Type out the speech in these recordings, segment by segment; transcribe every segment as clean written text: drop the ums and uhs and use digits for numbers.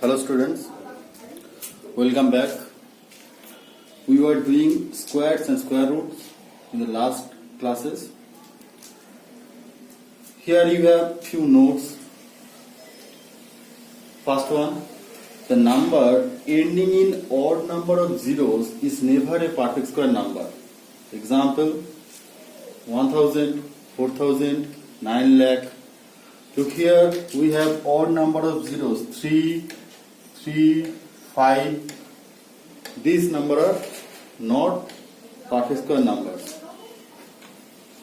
Hello students, welcome back. We were doing squares and square roots in the last classes. Here you have few notes. First one, the number ending in odd number of zeros is never a perfect square number. Example, 1000, 4000, 9 lakh. Look here, we have odd number of zeros, 3, 5. These numbers are not perfect square numbers.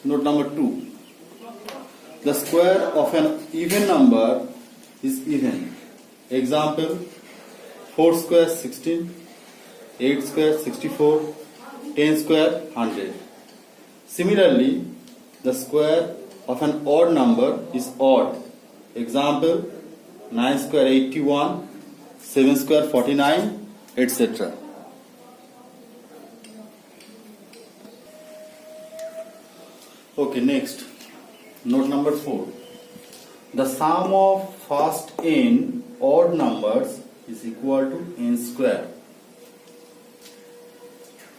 Note number 2. The square of an even number is even. Example, 4 square 16, 8 square 64, 10 square 100. Similarly, the square of an odd number is odd. Example, 9 square 81, 7 square 49, etc. Okay, next, note number 4. The sum of first n odd numbers is equal to n square.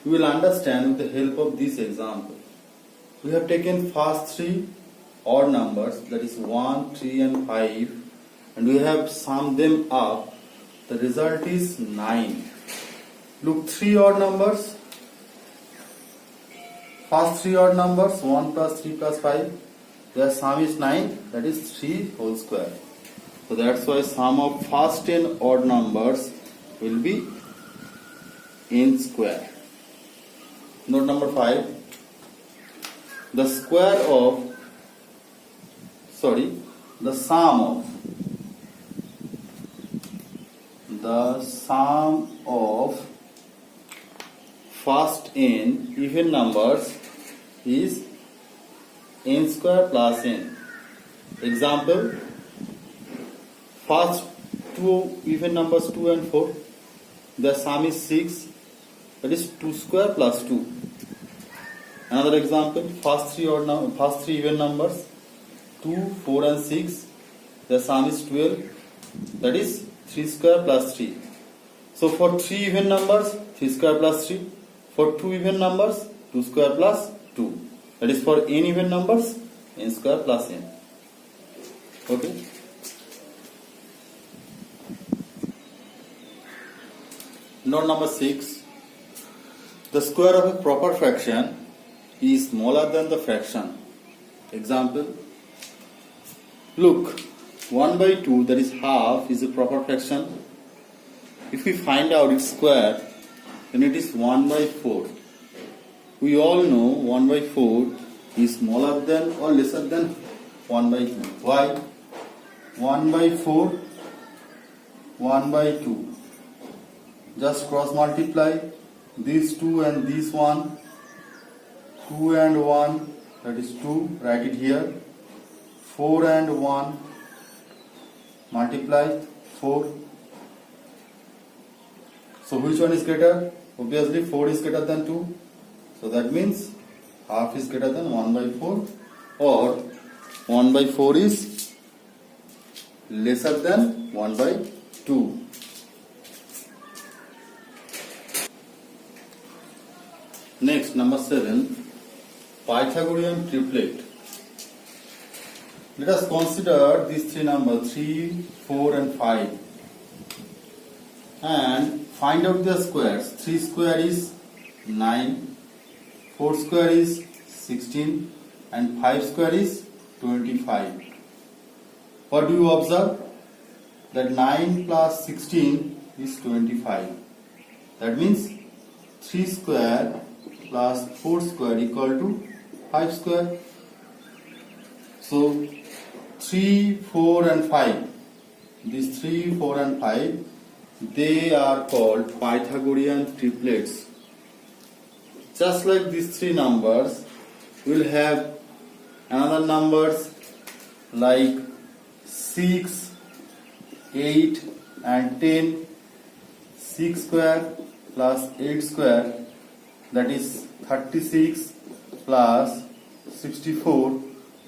We will understand with the help of this example. We have taken first three odd numbers, that is 1, 3 and 5, and we have summed them up. The result is 9. Look, three odd numbers. First three odd numbers, 1 plus 3 plus 5, their sum is 9, that is 3 whole square. So that's why sum of first 10 odd numbers will be n square. Note number 5. The sum of first n even numbers is n square plus n. Example, first two even numbers 2 and 4, their sum is 6, that is 2 square plus 2. Another example, first three even numbers 2, 4 and 6, their sum is 12, that is 3 square plus 3. So for 3 even numbers, 3 square plus 3. For 2 even numbers, 2 square plus 2. That is for n even numbers, n square plus n. Okay. Note number 6. The square of a proper fraction is smaller than the fraction. Example, look, 1 by 2, that is half, is a proper fraction. If we find out its square, then it is 1 by 4. We all know 1 by 4 is smaller than or lesser than 1 by 2. Why? 1 by 4, 1 by 2. Just cross multiply these 2 and this 1. 2 and 1, that is 2, write it here. 4 and 1, multiply 4. So which one is greater? Obviously 4 is greater than 2. So that means half is greater than 1 by 4, or 1 by 4 is lesser than 1 by 2. Next, number 7. Pythagorean triplet. Let us consider these three numbers 3, 4 and 5 and find out their squares. 3 square is 9, 4 square is 16 and 5 square is 25. What do you observe? That 9 plus 16 is 25. That means 3 square plus 4 square equal to 5 square. So 3, 4 and 5, these 3, 4 and 5, they are called Pythagorean triplets. Just like these three numbers, we will have another numbers like 6, 8 and 10. 6 square plus 8 square, that is 36, plus 64,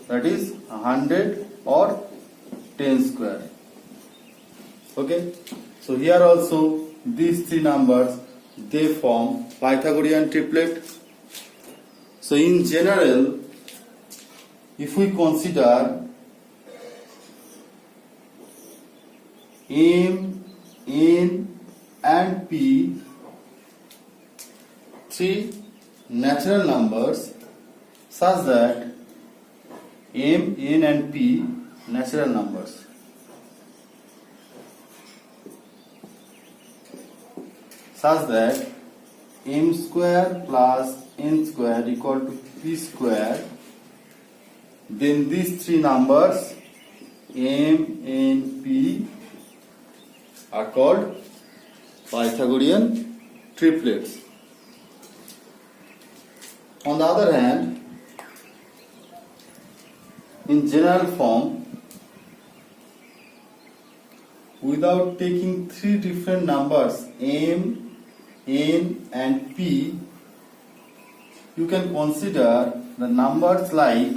that is 100 or 10 square. Okay, So here also these three numbers, they form Pythagorean triplet. So in general, if we consider M, N and P, three natural numbers such that M, N and P natural numbers. Such that M square plus N square equal to P square, then these three numbers M, N, P are called Pythagorean triplets. On the other hand, in general form, without taking three different numbers M, N and P, you can consider the numbers like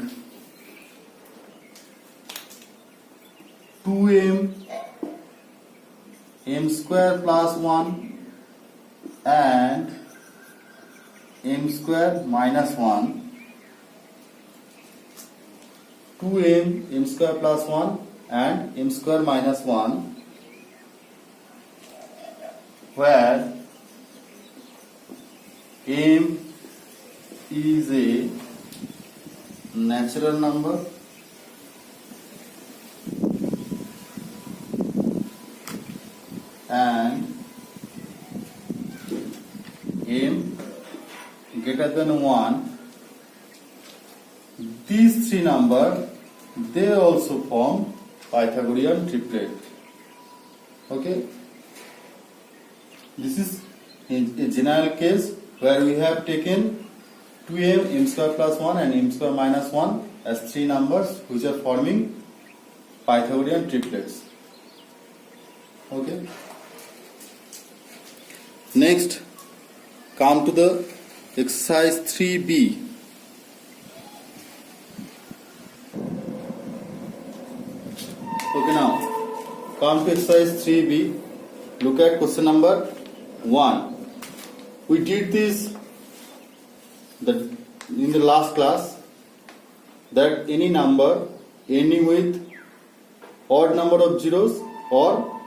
2M, M square plus 1 and M square minus 1, 2M, M square plus 1 and M square minus 1, where M is a natural number and M greater than 1. These three numbers, they also form Pythagorean triplet. Okay, this is in a general case where we have taken 2M, M square plus 1 and M square minus 1 as three numbers which are forming Pythagorean triplets. Okay. Next, come to the exercise 3B. Okay, now come to exercise 3B. Look at question number 1. We did this in the last class, that any number ending with odd number of zeros or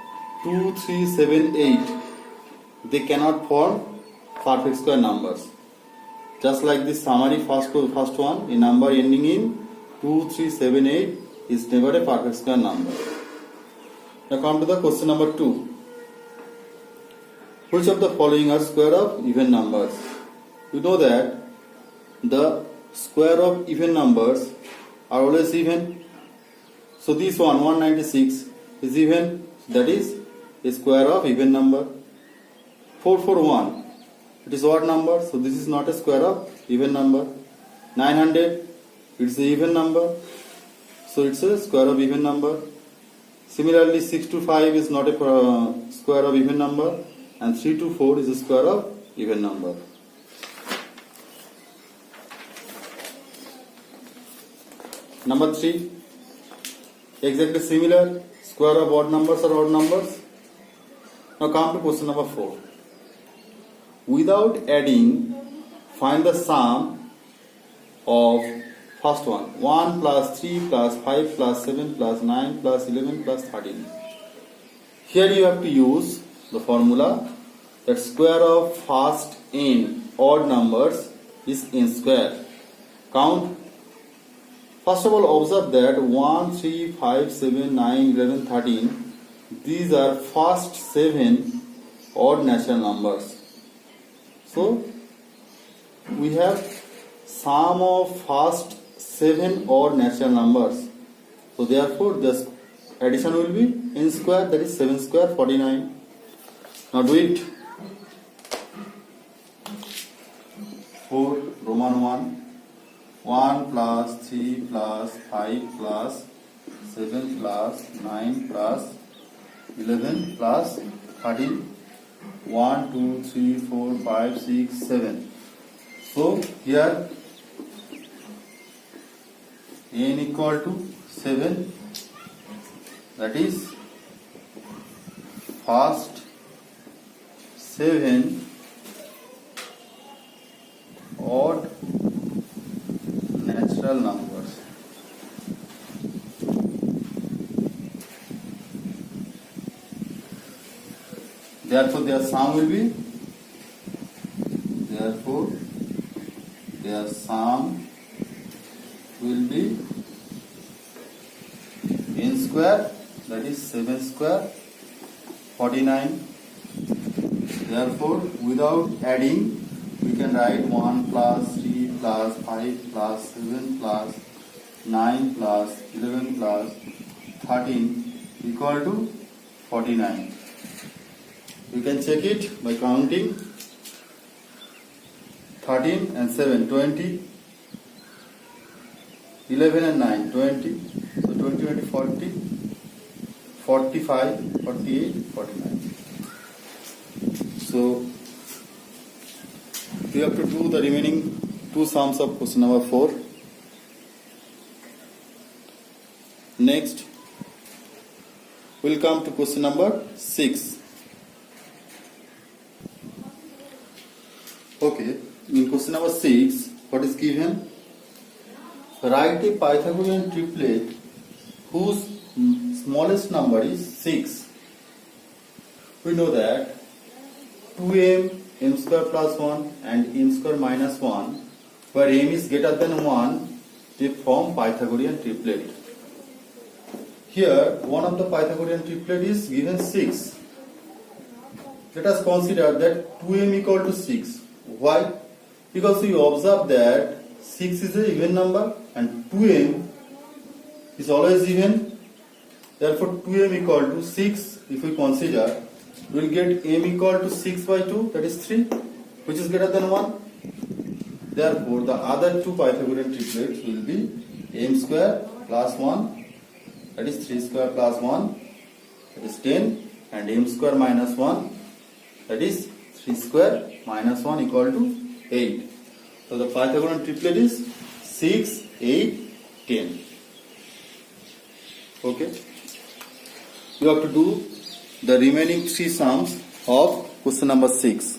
2, 3, 7, 8, they cannot form perfect square numbers. Just like this summary first one, a number ending in 2, 3, 7, 8 is never a perfect square number. Now come to the question number 2. Which of the following are square of even numbers? You know that the square of even numbers are always even. So this one, 196, is even, that is a square of even number. 441, it is odd number, so this is not a square of even number. 900, it's an even number, so it's a square of even number. Similarly, 625 is not a square of even number, and 324 is a square of even number. Number 3, exactly similar, square of odd numbers or odd numbers. Now come to question number 4. Without adding, find the sum of first one, 1 plus 3 plus 5 plus 7 plus 9 plus 11 plus 13. Here you have to use the formula that square of first n odd numbers is n square. Count. First of all, observe that 1, 3, 5, 7, 9, 11, 13, these are first 7 odd natural numbers. So, we have sum of first 7 odd natural numbers. So, therefore, the addition will be n square, that is 7 square, 49. Now, do it. 4, Roman 1. 1 plus 3 plus 5 plus 7 plus 9 plus 11 plus 13. 1, 2, 3, 4, 5, 6, 7. So here n equal to 7, that is first 7 odd natural numbers. Therefore, their sum will be n square, that is 7 square 49. Therefore, without adding, we can write 1 plus 3 plus 5 plus 7 plus 9 plus 11 plus 13 equal to 49. We can check it by counting 13 and 7, 20, 11 and 9, 20, so 20, 20, 40, 45, 48, 49. So, we have to do the remaining two sums of question number 4. Next, we will come to question number 6. Okay, in question number 6, what is given? Write a Pythagorean triplet whose smallest number is 6. We know that 2m, m square plus 1 and m square minus 1, where m is greater than 1, they form Pythagorean triplet. Here, one of the Pythagorean triplet is given 6. Let us consider that 2m equal to 6. Why? Because we observe that 6 is an even number and 2m is always even. Therefore, 2m equal to 6, if we consider, we will get m equal to 6 by 2, that is 3, which is greater than 1. Therefore, the other two Pythagorean triplets will be m square plus 1, that is 3 square plus 1, that is 10, and m square minus 1, that is 3 square minus 1 equal to 8. So the Pythagorean triplet is 6, 8, 10. Okay. You have to do the remaining three sums of question number 6.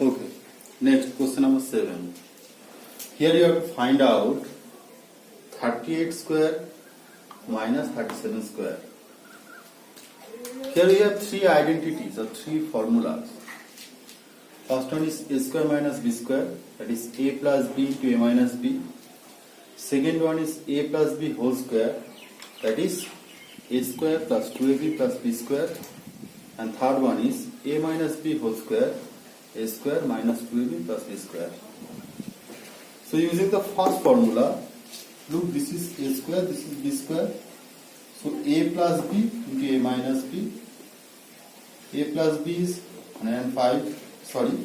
Okay. Next, question number 7. Here you have to find out 38 square minus 37 square. Here we have three identities or three formulas. First one is a square minus b square, that is a plus b into a minus b. Second one is a plus b whole square, that is a square plus 2ab plus b square. And third one is a minus b whole square, a square minus 2ab plus b square. So using the first formula, look, this is a square, this is b square. So a plus b into a minus b. A plus b is 105, sorry.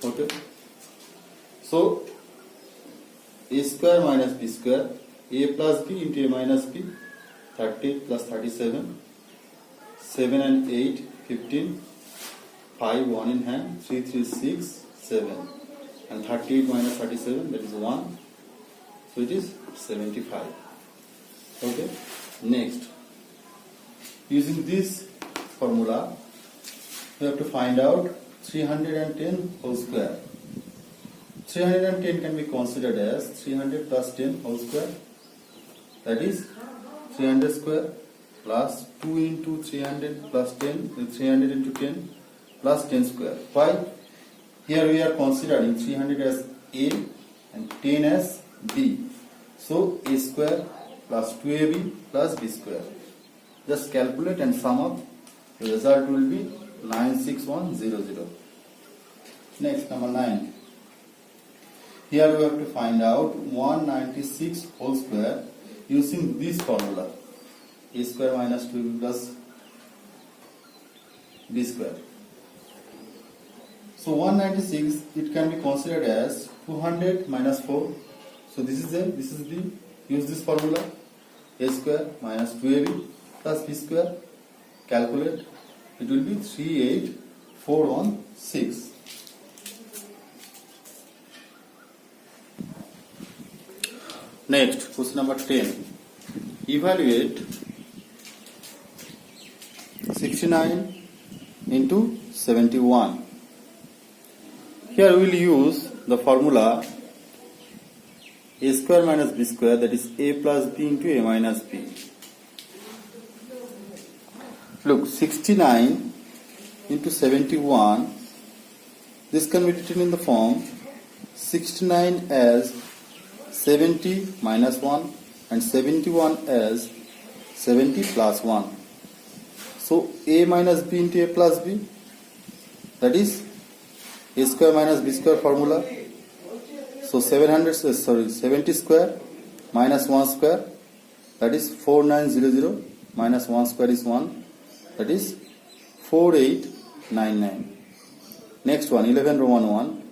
Okay. So a square minus b square, a plus b into a minus b, 30 plus 37, 7 and 8, 15, 5, 1 in hand, 3, 3, 6, 7. And 38 minus 37, that is 1. So it is 75. Okay. Next, using this formula, we have to find out 310 whole square. 310 can be considered as 300 plus 10 whole square, that is 300 square plus 2 into 300 plus 10, 300 into 10 plus 10 square. Why? Here we are considering 300 as a and 10 as b. So a square plus 2ab plus b square. Just calculate and sum up. The result will be 96100. Next, number 9. Here we have to find out 196 whole square using this formula. A square minus 2b plus b square. So 196, it can be considered as 200 minus 4. So this is the, use this formula. A square minus 2ab plus b square. Calculate. It will be 38416. Next, question number 10. Evaluate 69 into 71. Here we will use the formula a square minus b square, that is a plus b into a minus b. Look, 69 into 71, this can be written in the form 69 as 70 minus 1 and 71 as 70 plus 1. So a minus b into a plus b, that is a square minus b square formula. So 70 square minus 1 square, that is 4900, minus 1 square is 1, that is 4899. Next one, 11 Roman 1,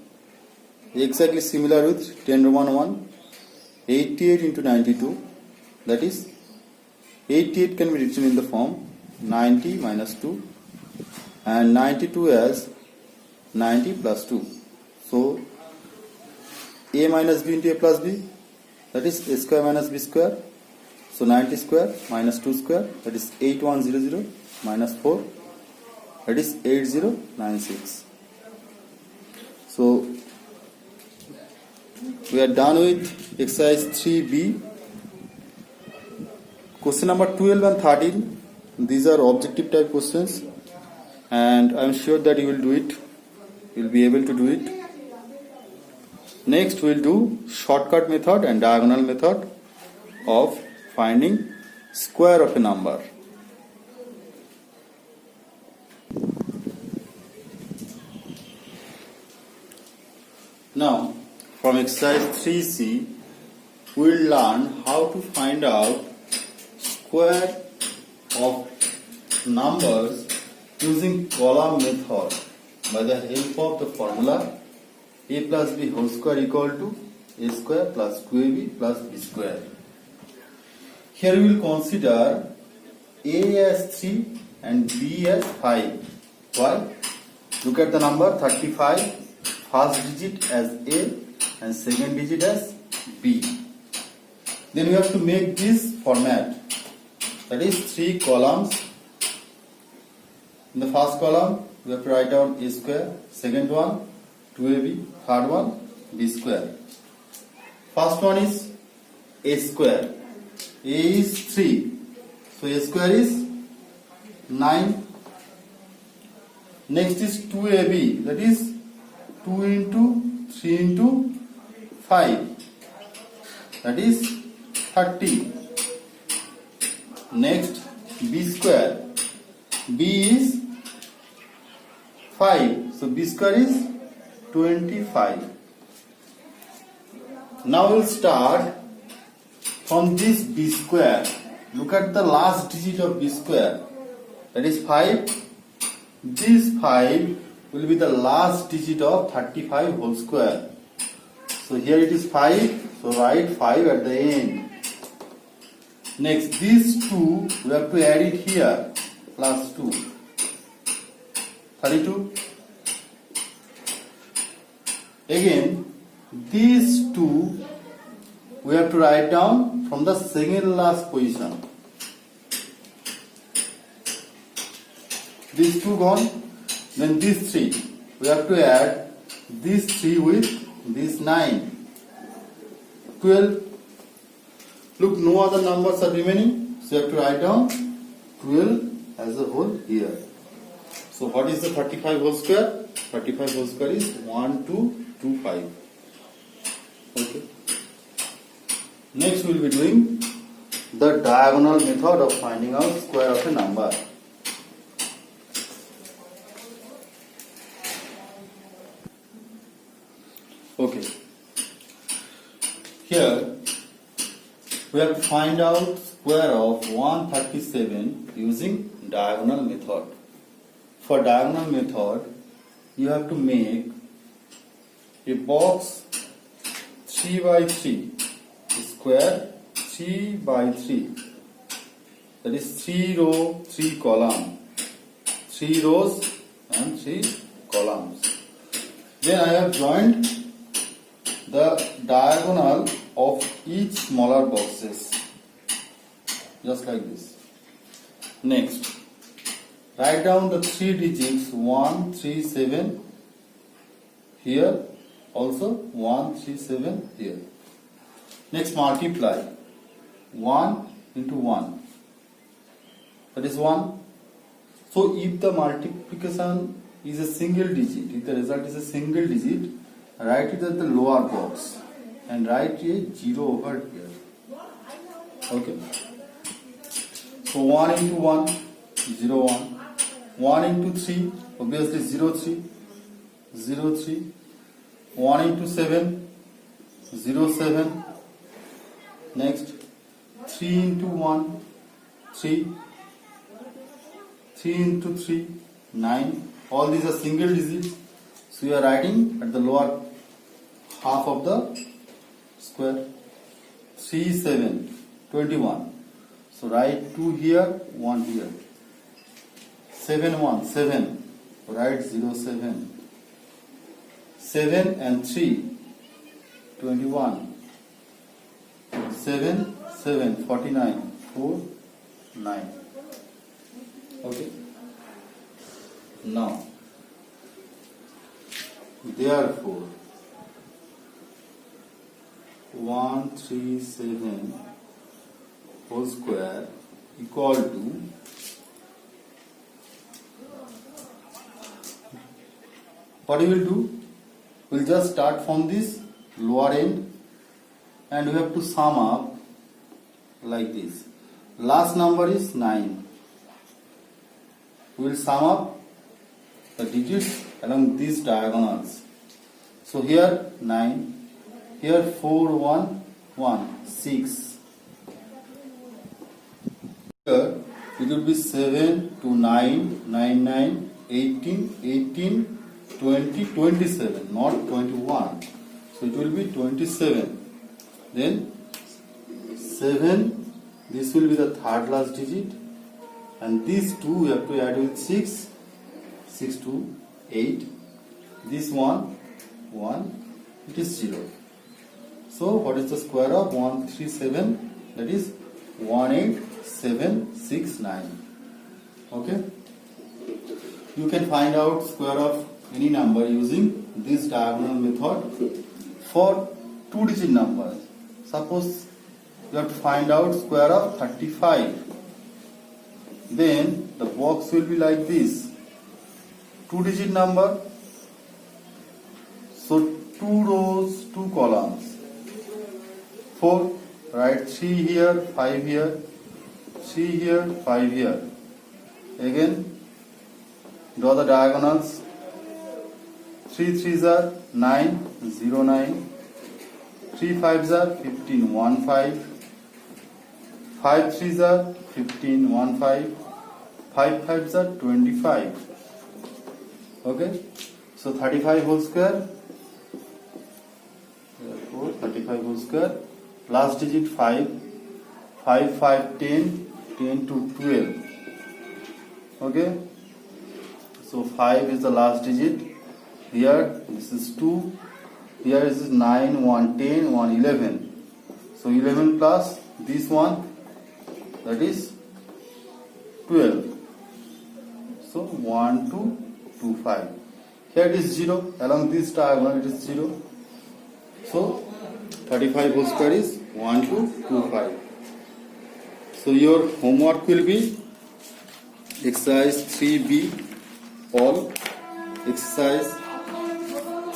exactly similar with 10 Roman 1, 88 into 92, that is 88 can be written in the form 90 minus 2 and 92 as 90 plus 2. So a minus b into a plus b, that is a square minus b square. So 90 square minus 2 square, that is 8100 minus 4, that is 8096. So we are done with exercise 3b. Question number 12 and 13, these are objective type questions, and I am sure that you will do it. You will be able to do it. Next we will do shortcut method and diagonal method of finding square of a number. Now from exercise 3c we will learn how to find out square of numbers using column method by the help of the formula a plus b whole square equal to a square plus 2ab plus b square. Here we will consider a as 3 and b as 5. Why? Look at the number 35, first digit as a and second digit as b. Then we have to make this format, that is 3 columns. In the first column we have to write down a square, second one 2ab, third one b square. First one is a square. A is 3, so a square is 9. Next is 2ab, that is 2 into 3 into 5, that is 30. Next b square. B is 5, so b square is 25. Now we'll start from this b square. Look at the last digit of b square, that is 5. This 5 will be the last digit of 35 whole square. So here it is 5, so write 5 at the end. Next, these 2 we have to add it here, plus 2, 32. Again, these 2 we have to write down from the second last position. These 2 gone. Then these 3 we have to add these 3 with this 9, 12. Look, no other numbers are remaining, so you have to write down 12 as a whole here. So what is the 35 whole square? 35 whole square is 1225. Okay. Next we will be doing the diagonal method of finding out square of a number. Okay. Here we have to find out square of 137 using diagonal method. For diagonal method, you have to make a box 3 by 3, square 3 by 3, that is 3 row, 3 column, 3 rows and 3 columns. Then I have joined the diagonal of each smaller boxes, just like this. Next, write down the 3 digits 1, 3, 7 here, also 1, 3, 7 here. Next, multiply 1 into 1, that is 1. So if the multiplication is a single digit, if the result is a single digit, write it at the lower box and write a 0 over here. Okay. So 1 into 1, 0, 1. 1 into 3, obviously 0, 3, 0, 3. 1 into 7, 0, 7. Next, 3 into 1, 3. 3 into 3, 9. All these are single digits. So we are writing at the lower half of the square. 3, 7, 21. So write 2 here, 1 here. 7, 1, 7. Write 0, 7. 7 and 3, 21. 7, 7, 49. 4, 9. Okay. Now, therefore, 137 whole square equal to what we will do? We'll just start from this lower end and we have to sum up like this. Last number is 9. We will sum up the digits along these diagonals. So here 9, here 4, 1, 1, 6. Here it will be 7 to 9, 9, 9, 18, 18, 20, 27, not 21. So it will be 27. Then 7, this will be the third last digit. And these two we have to add with 6, 6 to 8. This one, 1, it is 0. So what is the square of 137? That is 18769. Okay? You can find out square of any number using this diagonal method for 2-digit numbers. Suppose you have to find out square of 35. Then the box will be like this. 2-digit number. So 2 rows, 2 columns. 4. Write 3 here, 5 here. 3 here, 5 here. Again, draw the diagonals. 3 3s are 9, 0, 9. 3 5s are 15, 1, 5. 5 3s are 15, 1, 5. 5 5s are 25. Okay? So 35 whole square. Therefore 35 whole square. Last digit 5. 5 5 10. 10 to 12. Okay? So 5 is the last digit. Here this is 2. Here is 9, 1, 10, 1, 11. So 11 plus this one, that is 12. So 1, 2, 2, 5. Here it is 0. Along this diagonal it is 0. So 35 whole square is 1, 2, 2, 5. So your homework will be exercise 3B all, exercise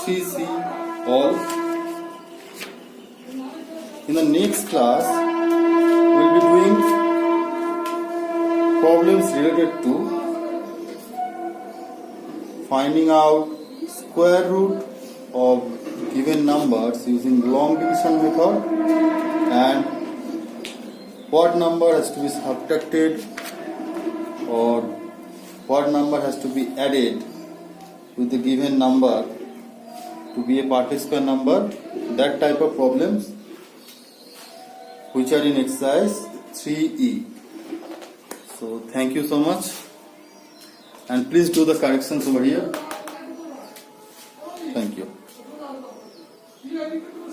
3C all. In the next class, we will be doing problems related to finding out square root of given numbers using long division method and what number has to be subtracted or what number has to be added with the given number to be a part square number. That type of problems which are in exercise 3E. So thank you so much, and please do the corrections over here. Thank you.